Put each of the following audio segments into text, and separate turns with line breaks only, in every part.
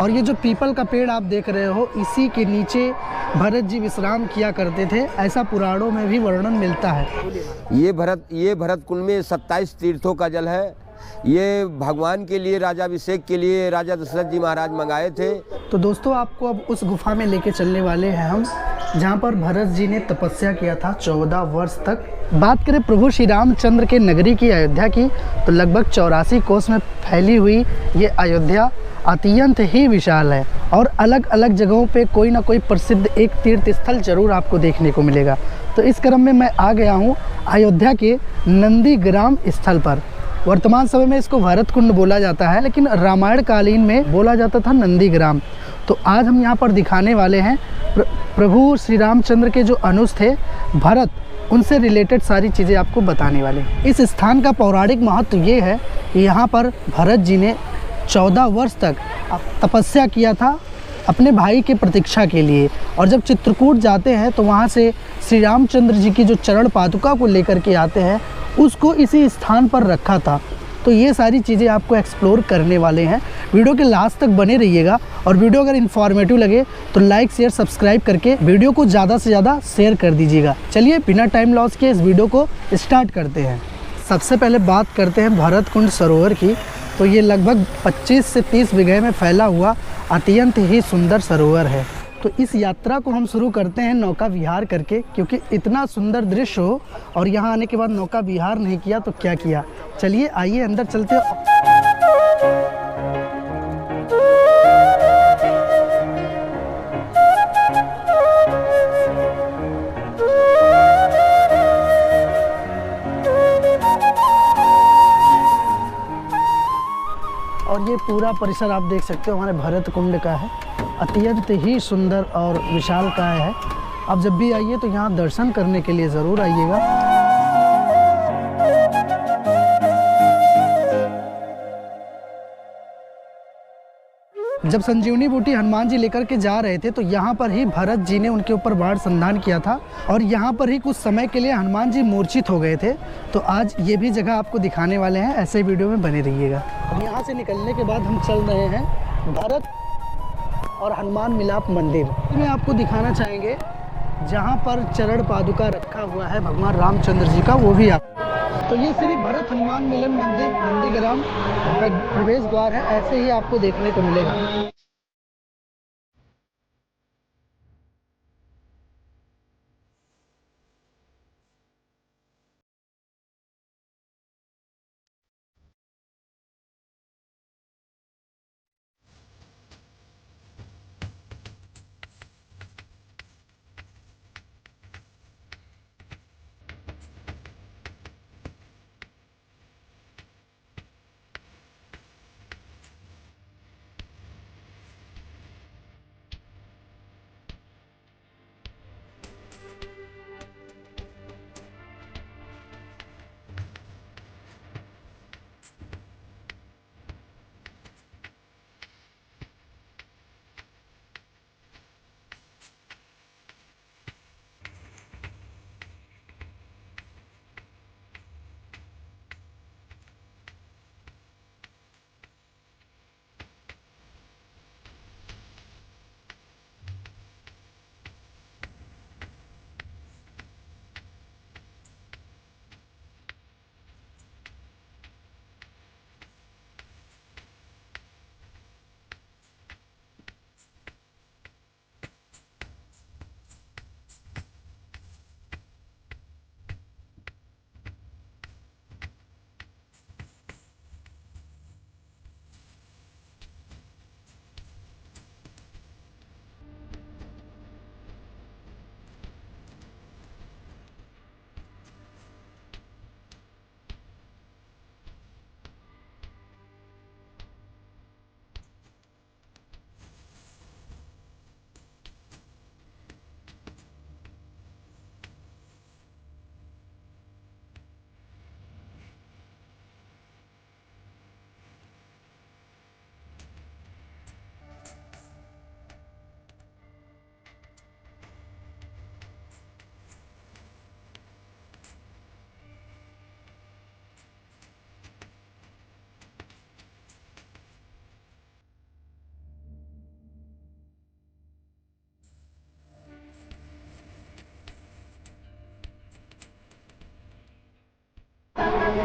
और ये जो पीपल का पेड़ आप देख रहे हो, इसी के नीचे भरत जी विश्राम किया करते थे, ऐसा पुराणों में भी वर्णन मिलता है।
ये भरत कुंड में 27 तीर्थों का जल है। ये भगवान के लिए, राजाभिषेक के लिए राजा दशरथ जी महाराज मंगाए थे।
तो दोस्तों, आपको अब उस गुफा में लेके चलने वाले हैं हम, जहाँ पर भरत जी ने तपस्या किया था 14 वर्ष तक। बात करें प्रभु श्री रामचंद्र के नगरी की, अयोध्या की, तो लगभग 84 कोस में फैली हुई ये अयोध्या अत्यंत ही विशाल है और अलग अलग जगहों पे कोई ना कोई प्रसिद्ध एक तीर्थ स्थल जरूर आपको देखने को मिलेगा। तो इस क्रम में मैं आ गया हूँ अयोध्या के नंदीग्राम स्थल पर। वर्तमान समय में इसको भरत कुंड बोला जाता है, लेकिन रामायण कालीन में बोला जाता था नंदीग्राम। तो आज हम यहाँ पर दिखाने वाले हैं प्रभु श्री रामचंद्र के जो अनुज थे भरत, उनसे रिलेटेड सारी चीज़ें आपको बताने वाले हैं। इस स्थान का पौराणिक महत्व ये है कि यहाँ पर भरत जी ने 14 वर्ष तक तपस्या किया था अपने भाई के प्रतीक्षा के लिए, और जब चित्रकूट जाते हैं तो वहाँ से श्री रामचंद्र जी की जो चरण पादुका को लेकर के आते हैं, उसको इसी स्थान पर रखा था। तो ये सारी चीज़ें आपको एक्सप्लोर करने वाले हैं। वीडियो के लास्ट तक बने रहिएगा, और वीडियो अगर इन्फॉर्मेटिव लगे तो लाइक शेयर सब्सक्राइब करके वीडियो को ज़्यादा से ज़्यादा शेयर कर दीजिएगा। चलिए बिना टाइम लॉस के इस वीडियो को स्टार्ट करते हैं। सबसे पहले बात करते हैं भरत कुंड सरोवर की। तो ये लगभग 25 से 30 बीघे में फैला हुआ अत्यंत ही सुंदर सरोवर है। तो इस यात्रा को हम शुरू करते हैं नौका विहार करके, क्योंकि इतना सुंदर दृश्य हो और यहाँ आने के बाद नौका विहार नहीं किया तो क्या किया। चलिए आइए अंदर चलते हैं। और ये पूरा परिसर आप देख सकते हो हमारे भरत कुंड का है, अत्यंत ही सुंदर और विशालकाय है। आप जब भी आइए तो यहाँ दर्शन करने के लिए ज़रूर आइएगा। जब संजीवनी बूटी हनुमान जी लेकर के जा रहे थे तो यहाँ पर ही भरत जी ने उनके ऊपर बाण संधान किया था, और यहाँ पर ही कुछ समय के लिए हनुमान जी मूर्छित हो गए थे। तो आज ये भी जगह आपको दिखाने वाले हैं, ऐसे वीडियो में बने रहिएगा। अब यहाँ से निकलने के बाद हम चल रहे हैं भरत और हनुमान मिलाप मंदिर में आपको दिखाना चाहेंगे, जहाँ पर चरण पादुका रखा हुआ है भगवान रामचंद्र जी का, वो भी आप। तो ये श्री भरत हनुमान मिलन मंदिर नंदीग्राम प्रवेश द्वार है, ऐसे ही आपको देखने को मिलेगा।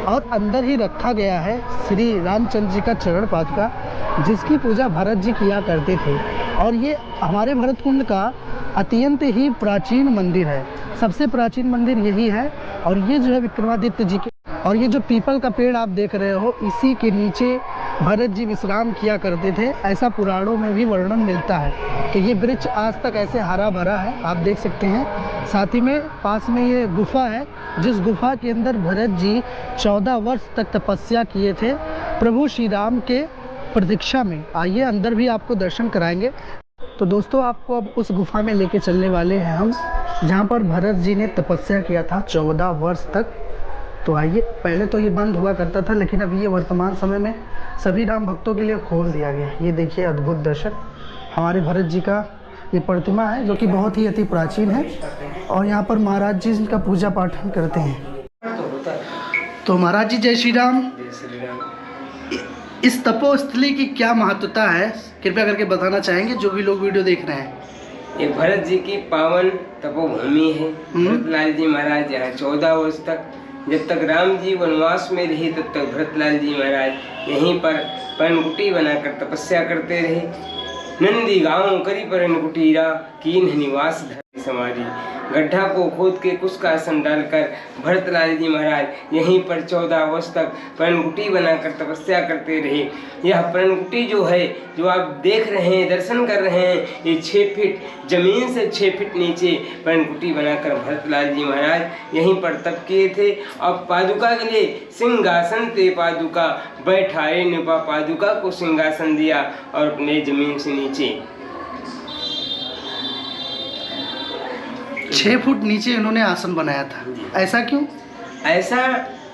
और अंदर ही रखा गया है श्री रामचंद्र जी का चरण पादुका, जिसकी पूजा भरत जी किया करते थे। और ये हमारे भरत कुंड का अत्यंत ही प्राचीन मंदिर है, सबसे प्राचीन मंदिर यही है। और ये जो है विक्रमादित्य जी के, और ये जो पीपल का पेड़ आप देख रहे हो, इसी के नीचे भरत जी विश्राम किया करते थे, ऐसा पुराणों में भी वर्णन मिलता है। तो ये वृक्ष आज तक ऐसे हरा भरा है, आप देख सकते हैं। साथ ही में पास में ये गुफा है, जिस गुफा के अंदर भरत जी 14 वर्ष तक तपस्या किए थे प्रभु श्री राम के प्रतीक्षा में। आइए अंदर भी आपको दर्शन कराएंगे। तो दोस्तों, आपको अब उस गुफा में लेके चलने वाले हैं हम, जहाँ पर भरत जी ने तपस्या किया था 14 वर्ष तक। तो आइए, पहले तो ये बंद हुआ करता था, लेकिन अभी ये वर्तमान समय में सभी राम भक्तों के लिए खोल दिया गया। ये देखिए अद्भुत दर्शन, हमारे भरत जी का ये प्रतिमा है, जो कि बहुत ही अति प्राचीन है। और यहाँ पर महाराज जी का पूजा पाठ हम करते हैं। तो महाराज जी, जय श्री राम। इस तपोस्थली की क्या महत्वता है, कृपया करके बताना चाहेंगे, जो भी लोग वीडियो देख रहे हैं।
ये भरत जी की पावन तपोभूमि है। भरतलाल जी महाराज यहाँ 14 वर्ष तक, जब तक राम जी वनवास में रहे, तब तक भरतलाल जी महाराज यहीं पर पर्णकुटी बनाकर तपस्या करते रहे। नंदी गाँव करी परन कुटीरा, कीन निवास धरती समारी। गड्ढा को खोद के कुछ का आसन डालकर भरतलाल जी महाराज यहीं पर 14 वर्ष तक पर्णकुटी बनाकर तपस्या करते रहे। यह पर्णकुटी जो है, जो आप देख रहे हैं, दर्शन कर रहे हैं, ये 6 फीट जमीन से 6 फीट नीचे पर्णकुटी बनाकर भरतलाल जी महाराज यहीं पर तप किए थे। अब पादुका के लिए सिंहासन ते पादुका बैठाए, निपा पादुका को सिंहासन दिया और अपने जमीन से नीचे
6 फुट नीचे इन्होंने आसन बनाया था। ऐसा क्यों?
ऐसा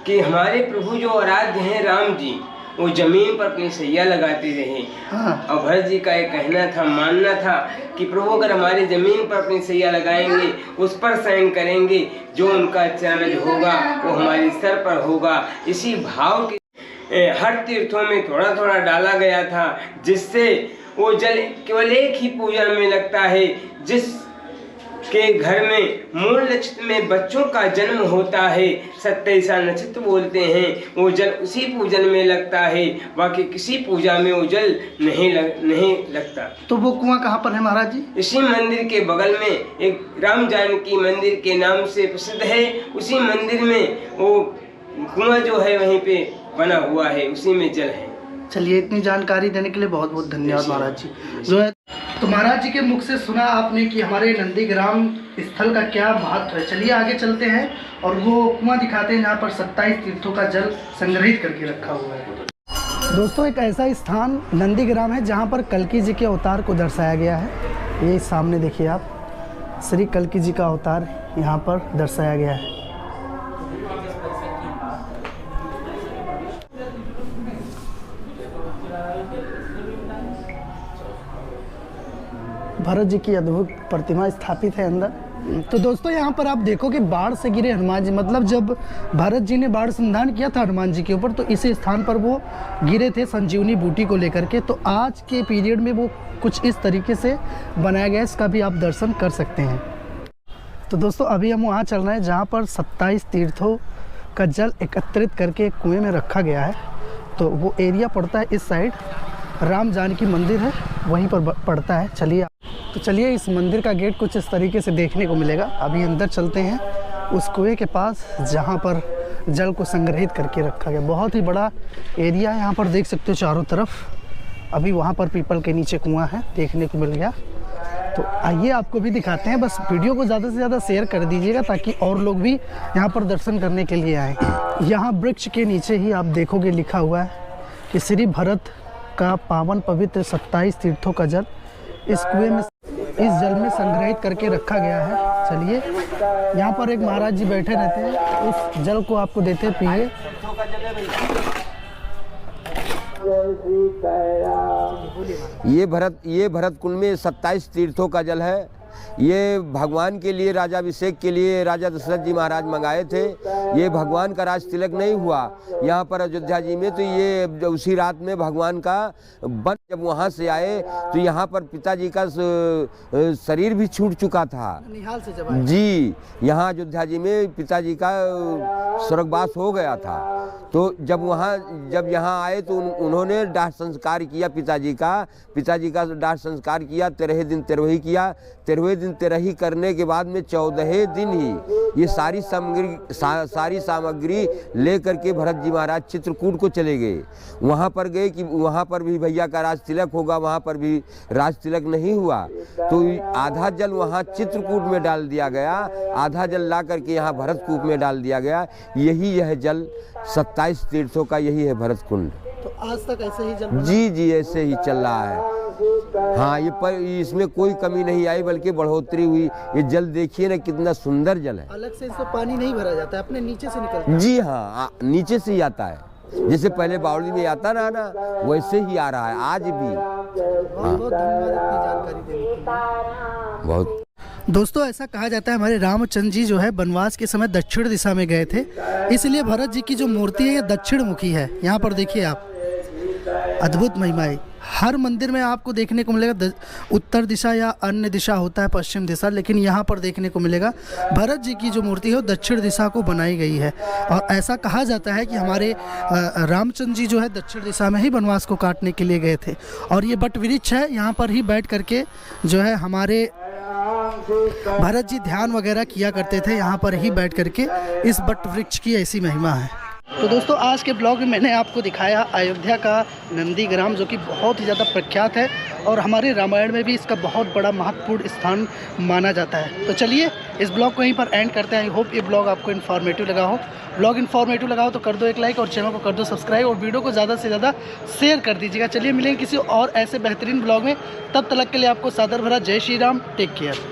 कि हमारे प्रभु जो आराध्य हैं राम जी, वो जमीन पर अपनी सैया लगाते रहे।
हाँ।
और भरत जी का ये कहना था, मानना था कि प्रभु अगर हमारे जमीन पर अपनी सैया लगाएंगे, उस पर शयन करेंगे, जो उनका चरण होगा वो हमारे सर पर होगा। इसी भाव के हर तीर्थों में थोड़ा थोड़ा डाला गया था, जिससे वो जल केवल एक ही पूजा में लगता है। जिस के घर में मूल नक्षत्र में बच्चों का जन्म होता है, 27 नक्षत्र बोलते हैं, वो जल उसी पूजन में लगता है, बाकी किसी पूजा में वो जल नहीं लगता।
तो वो कुआं कहाँ पर है महाराज जी?
इसी मंदिर के बगल में एक राम जानकी मंदिर के नाम से प्रसिद्ध है, उसी मंदिर में वो कुआं जो है वहीं पे बना हुआ है, उसी में जल है।
चलिए, इतनी जानकारी देने के लिए बहुत बहुत धन्यवाद महाराज जी। जो है, तो महाराज जी के मुख से सुना आपने कि हमारे नंदीग्राम स्थल का क्या महत्व है। चलिए आगे चलते हैं और वो कुआं दिखाते हैं जहाँ पर 27 तीर्थों का जल संग्रहित करके रखा हुआ है। दोस्तों, एक ऐसा स्थान नंदीग्राम है जहाँ पर कल्की जी के अवतार को दर्शाया गया है। ये सामने देखिए आप, श्री कल्की जी का अवतार यहाँ पर दर्शाया गया है। भरत जी की अद्भुत प्रतिमा स्थापित है अंदर। तो दोस्तों, यहाँ पर आप देखो कि बाढ़ से गिरे हनुमान जी, मतलब जब भरत जी ने बाढ़ संधान किया था हनुमान जी के ऊपर, तो इस स्थान पर वो गिरे थे संजीवनी बूटी को लेकर के। तो आज के पीरियड में वो कुछ इस तरीके से बनाया गया है, इसका भी आप दर्शन कर सकते हैं। तो दोस्तों, अभी हम वहाँ चल रहे हैं जहाँ पर 27 तीर्थों का जल एकत्रित करके कुएँ में रखा गया है। तो वो एरिया पड़ता है इस साइड, राम जानकी मंदिर है वहीं पर पड़ता है। चलिए इस मंदिर का गेट कुछ इस तरीके से देखने को मिलेगा। अभी अंदर चलते हैं उस कुएं के पास जहां पर जल को संग्रहित करके रखा गया। बहुत ही बड़ा एरिया है, यहाँ पर देख सकते हो चारों तरफ। अभी वहाँ पर पीपल के नीचे कुआं है, देखने को मिल गया। तो आइए आपको भी दिखाते हैं। बस वीडियो को ज़्यादा से ज़्यादा शेयर कर दीजिएगा ताकि और लोग भी यहाँ पर दर्शन करने के लिए आएँ। यहाँ वृक्ष के नीचे ही आप देखोगे लिखा हुआ है कि श्री भरत का पावन पवित्र 27 तीर्थों का जल इस कुएं में, इस जल में संग्रहित करके रखा गया है। चलिए, यहाँ पर एक महाराज जी बैठे रहते हैं, उस जल को आपको देते पिए।
ये भरत कुंड में 27 तीर्थों का जल है। ये भगवान के लिए, राजाभिषेक के लिए राजा दशरथ जी महाराज मंगाए थे। ये भगवान का राज तिलक नहीं हुआ यहाँ पर अयोध्या जी में, तो ये उसी रात में भगवान का बन जब वहाँ से आए तो यहाँ पर पिताजी का शरीर भी छूट चुका था।
निहाल से जब आए।
जी, यहाँ अयोध्या जी में पिताजी का स्वर्गवास हो गया था। तो जब यहाँ आए तो उन्होंने दाह संस्कार किया पिताजी का दाह संस्कार किया। 13 दिन तेरही किया। 13वें दिन तेरही करने के बाद में 14वें दिन ही ये सारी सामग्री लेकर के भरत जी महाराज चित्रकूट को चले गए। वहाँ पर गए कि वहाँ पर भी भैया का राज तिलक होगा, वहाँ पर भी राज तिलक नहीं हुआ। तो आधा जल वहाँ चित्रकूट में डाल दिया गया, आधा जल ला करके यहाँ भरतकूप में डाल दिया गया। यह जल 27 तीर्थों का यही है भरत कुंड।
तो आज तक ऐसे ही जल
जी ऐसे ही चल रहा है। हाँ, इसमें कोई कमी नहीं आई बल्कि बढ़ोतरी हुई। ये जल देखिए ना कितना सुंदर जल है।
अलग से इसमें पानी नहीं भरा जाता है, अपने नीचे से निकलता है।
जी हाँ, नीचे से ही आता है। जैसे पहले बावली में आता ना वैसे ही आ रहा है आज भी।
बहुत बहुत धन्यवाद इतनी जानकारी देने के लिए।
बहुत।
दोस्तों, ऐसा कहा जाता है हमारे रामचंद्र जी जो है वनवास के समय दक्षिण दिशा में गए थे, इसलिए भरत जी की जो मूर्ति है ये दक्षिण मुखी है। यहाँ पर देखिए आप, अद्भुत महिमा है। हर मंदिर में आपको देखने को मिलेगा उत्तर दिशा या अन्य दिशा होता है, पश्चिम दिशा, लेकिन यहाँ पर देखने को मिलेगा भरत जी की जो मूर्ति है वो दक्षिण दिशा को बनाई गई है। और ऐसा कहा जाता है कि हमारे रामचंद्र जी जो है दक्षिण दिशा में ही वनवास को काटने के लिए गए थे। और ये बट वृक्ष है, यहाँ पर ही बैठ करके जो है हमारे भरत जी ध्यान वगैरह किया करते थे, यहाँ पर ही बैठ करके। इस बट वृक्ष की ऐसी महिमा है। तो दोस्तों, आज के ब्लॉग में मैंने आपको दिखाया अयोध्या का नंदीग्राम, जो कि बहुत ही ज़्यादा प्रख्यात है और हमारे रामायण में भी इसका बहुत बड़ा महत्वपूर्ण स्थान माना जाता है। तो चलिए इस ब्लॉग को यहीं पर एंड करते हैं। आई होप ये ब्लॉग आपको इन्फॉर्मेटिव लगा हो। ब्लॉग इन्फॉर्मेटिव लगा हो तो कर दो एक लाइक और चैनल को कर दो सब्सक्राइब और वीडियो को ज़्यादा से ज़्यादा शेयर कर दीजिएगा। चलिए मिलेंगे किसी और ऐसे बेहतरीन ब्लॉग में, तब तक के लिए आपको सादर भरा जय श्री राम। Take care.